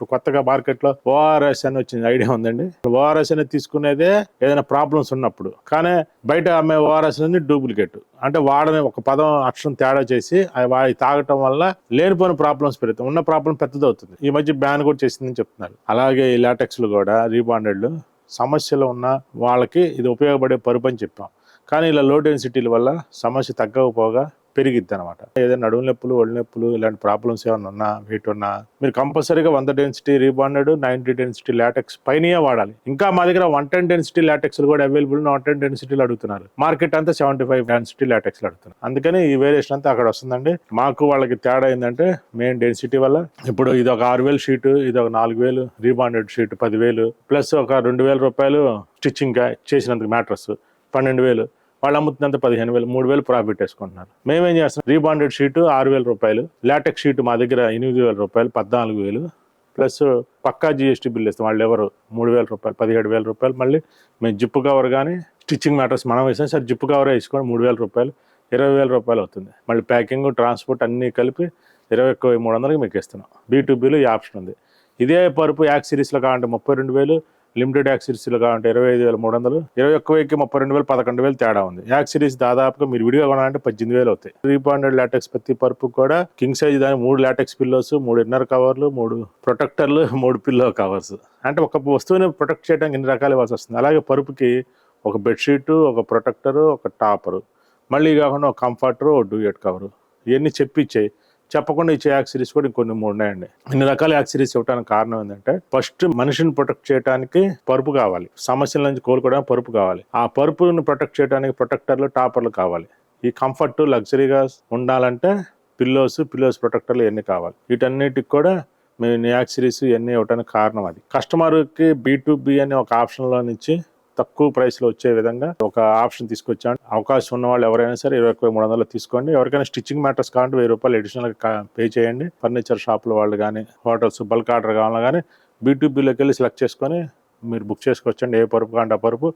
ఇప్పుడు కొత్తగా మార్కెట్ లో ఓఆర్ఎస్ అని వచ్చింది, ఐడియా ఉందండి? ఓఆర్ఎస్ అనేది తీసుకునేదే ఏదైనా ప్రాబ్లమ్స్ ఉన్నప్పుడు, కానీ బయట అమ్మే ఓఆర్ఎస్ అనేది డూప్లికేట్. అంటే వాడని ఒక పదం అక్షరం తేడా చేసి వాడి తాగటం వల్ల లేనిపోయిన ప్రాబ్లమ్స్ పెరుగుతాయి, ఉన్న ప్రాబ్లం పెద్దదవుతుంది. ఈ మధ్య బ్యాన్ కూడా చేసిందని చెప్తున్నారు. అలాగే ఈ లాటెక్స్లు కూడా రీబాండెడ్లు సమస్యలు ఉన్న వాళ్ళకి ఇది ఉపయోగపడే పరుపు అని చెప్పాం. కానీ ఇలా లో డెన్సిటీల వల్ల సమస్య తగ్గకపోగా పెరిగిద్ది అనమాట. ఏదైనా నడుము నొప్పులు, ఒళ్ళు నొప్పులు ఇలాంటి ప్రాబ్లమ్స్ ఏమైనా ఉన్నా, వెయిట్ ఉన్నా మీరు కంపల్సరీగా 100 డెన్సిటీ రీబాండెడ్, 90 డెన్సిటీ లాటెక్స్ పైన వాడాలి. ఇంకా మా దగ్గర 110 డెన్సిటీ లాటెక్స్ కూడా అవైలబుల్, 110 డెన్సిటీలు అడుగుతున్నారు. మార్కెట్ అంతా 75 డెన్సిటీ లాటెక్స్ అడుగుతున్నారు. అందుకని ఈ వేరియేషన్ అంతా అక్కడ వస్తుందండి. మాకు వాళ్ళకి తేడా ఏంటంటే మెయిన్ డెన్సిటీ వల్ల. ఇప్పుడు ఇది ఒక 6,000 షీటు, ఇది ఒక 4,000 రీబాండెడ్ షీట్ 10,000 ప్లస్ ఒక 2,000 రూపాయలు స్టిచ్చింగ్ చేసినందుకు మ్యాట్రస్ 12,000, వాళ్ళు అమ్ముతున్నంత 15,000, 3,000 ప్రాఫిట్ వేసుకుంటున్నారు. మేమేం చేస్తున్నాం, రీబాండెడ్ షీటు 6,000 రూపాయలు, లాటెక్స్ షీట్ మా దగ్గర 8,000 రూపాయలు, 14,000 ప్లస్ పక్కా జిఎస్టీ బిల్ ఇస్తాం. వాళ్ళు ఎవరు 3,000 రూపాయలు, 17,000 రూపాయలు. మళ్ళీ మేము జిప్పు కవర్ కానీ స్టిచ్చింగ్ మ్యాటర్స్ మనం వేసాం సార్, జిప్పు కవరే వేసుకోండి 3,000 రూపాయలు, 20,000 రూపాయలు అవుతుంది. మళ్ళీ ప్యాకింగ్, ట్రాన్స్పోర్ట్ అన్నీ కలిపి 21,300కి మీకు ఇస్తున్నాం. B2Bలో ఈ ఆప్షన్ ఉంది. ఇదే పరుపు యాక్ సిరీస్లో కావాలంటే 32,000, లిమిటెడ్ యాక్ సిరీస్లో కావాలంటే 25,300, 21,000కి 32,000, 11,000 తేడా ఉంది. యాక్ సిరీస్ దాదాపుగా మీరు విడిగా కొనాలంటే 18,000 అవుతాయి. రీబాండెడ్ లాటెక్స్ ప్రతి పరుపు కూడా కింగ్ సైజ్ దాని 3 లాటెక్స్ పిల్లోస్, 3 ఇన్నర్ కవర్లు, 3 ప్రొటెక్టర్లు, 3 పిల్లో కవర్స్. అంటే ఒక వస్తువుని ప్రొటెక్ట్ చేయడానికి ఇన్ని రకాలు ఇవ్వాల్సి వస్తుంది. అలాగే పరుపుకి ఒక బెడ్షీటు, ఒక ప్రొటెక్టరు, ఒక టాపరు, మళ్ళీ కాకుండా ఒక కంఫర్టరు, ఒక డూయట్ కవరు, ఇవన్నీ చెప్పిచ్చాయి. చెప్పకుండా ఇచ్చే యాక్ సిరీస్ కూడా ఇంకొన్ని 3 ఉన్నాయండి. ఇన్ని రకాల యాక్ సిరీస్ ఇవ్వడానికి కారణం ఏంటంటే ఫస్ట్ మనిషిని ప్రొటెక్ట్ చేయడానికి పరుపు కావాలి, సమస్యల నుంచి కోలుకోవడానికి పరుపు కావాలి. ఆ పరుపుని ప్రొటెక్ట్ చేయడానికి ప్రొటెక్టర్లు, టాపర్లు కావాలి. ఈ కంఫర్ట్ లగ్జరీగా ఉండాలంటే పిల్లోస్ ప్రొటెక్టర్లు ఇవన్నీ కావాలి. వీటన్నిటికి కూడా మేము యాక్ సిరీస్ ఇవన్నీ ఇవ్వడానికి కారణం అది. కస్టమర్కి B2B అనే ఒక ఆప్షన్లో నుంచి తక్కువ ప్రైస్లో వచ్చే విధంగా ఒక ఆప్షన్ తీసుకొచ్చాను. అవకాశం ఉన్న వాళ్ళు ఎవరైనా సరే 21,300 తీసుకోండి. ఎవరికైనా స్టిచ్చింగ్ మ్యాటర్స్ కావాలంటే 1,000 రూపాయలు అడిషనల్గా పే చేయండి. ఫర్నిచర్ షాపుల వాళ్ళు కానీ, హోటల్స్ బల్క్ ఆర్డర్ కావాలన్నా కానీ B2Bలోకి వెళ్ళి సెలెక్ట్ చేసుకొని మీరు బుక్ చేసుకోవచ్చండి. ఏ పరుపు కావాలంటే ఆ పరుపు